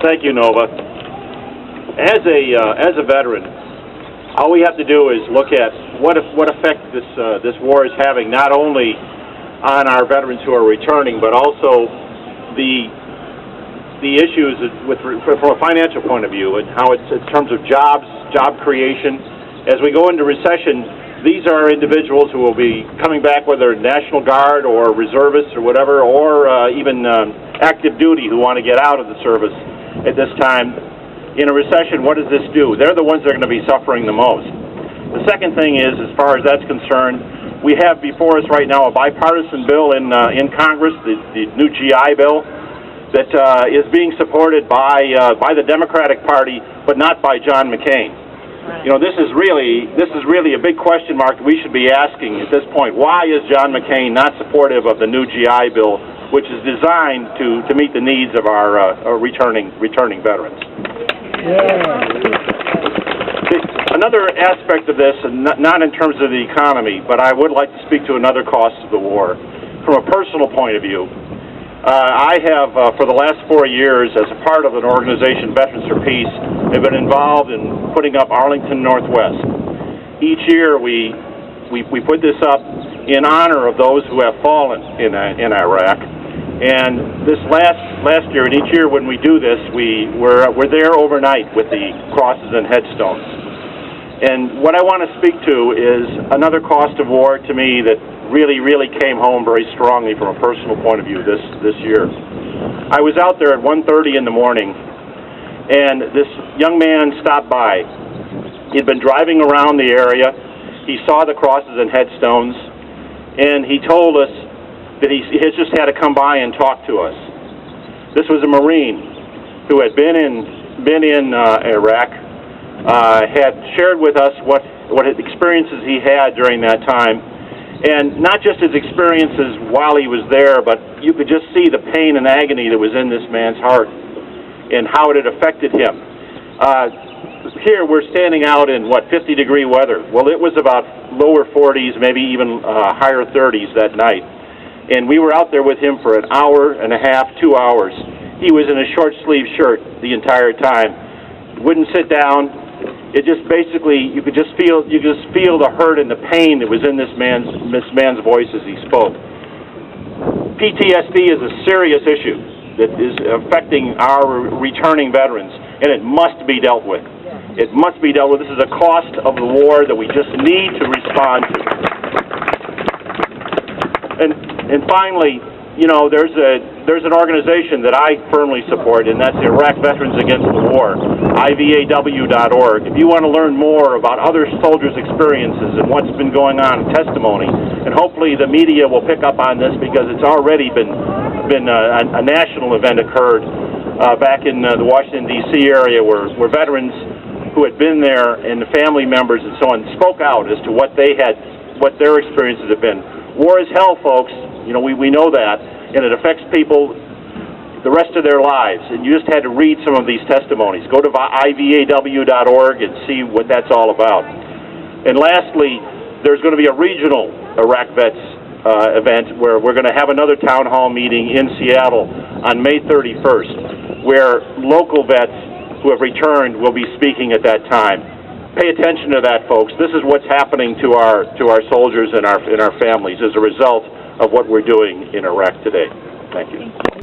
Thank you, Nova. As a veteran, all we have to do is look at what effect this war is having, not only on our veterans who are returning, but also the issues from a financial point of view, and how it's in terms of jobs, job creation. As we go into recession, these are individuals who will be coming back, whether National Guard or reservists or whatever, or even active duty, who want to get out of the service at this time. In a recession, what does this do? They're the ones that are going to be suffering the most. The second thing is, as far as that's concerned, we have before us right now a bipartisan bill in Congress, the new GI bill, that is being supported by the Democratic Party, but not by John McCain. You know, this is really a big question mark we should be asking at this point. Why is John McCain not supportive of the new GI Bill, which is designed to meet the needs of our returning veterans? Yeah. Another aspect of this, and not in terms of the economy, but I would like to speak to another cost of the war. From a personal point of view, I have, for the last 4 years, as a part of an organization, Veterans for Peace, have been involved in putting up Arlington Northwest. Each year we put this up in honor of those who have fallen in Iraq. And this last year, and each year when we do this, we're there overnight with the crosses and headstones. And what I want to speak to is another cost of war to me that really came home very strongly from a personal point of view this year. I was out there at 1:30 in the morning, and this young man stopped by. He'd been driving around the area. He saw the crosses and headstones, and he told us that he has just had to come by and talk to us. This was a Marine who had been in Iraq, had shared with us what experiences he had during that time. And not just his experiences while he was there, but you could just see the pain and agony that was in this man's heart and how it had affected him. Here we're standing out in, 50-degree weather. Well, it was about lower 40s, maybe even higher 30s that night. And we were out there with him for an hour and a half, 2 hours. He was in a short-sleeve shirt the entire time. Wouldn't sit down. It just basically, you could just feel the hurt and the pain that was in this man's voice as he spoke. PTSD is a serious issue that is affecting our returning veterans, and it must be dealt with. It must be dealt with. This is a cost of the war that we just need to respond to. And finally, you know, there's an organization that I firmly support, and that's Iraq Veterans Against the War, IVAW.org. If you want to learn more about other soldiers' experiences and what's been going on, testimony, and hopefully the media will pick up on this because it's already been a national event occurred back in the Washington, D.C. area where veterans who had been there and the family members and so on spoke out as to what their experiences have been. War is hell, folks. You know, we know that, and it affects people the rest of their lives. And you just had to read some of these testimonies. Go to IVAW.org and see what that's all about. And lastly, there's going to be a regional Iraq Vets event where we're going to have another town hall meeting in Seattle on May 31st, where local vets who have returned will be speaking at that time. Pay attention to that, folks. This is what's happening to our soldiers and our families as a result of what we're doing in Iraq today.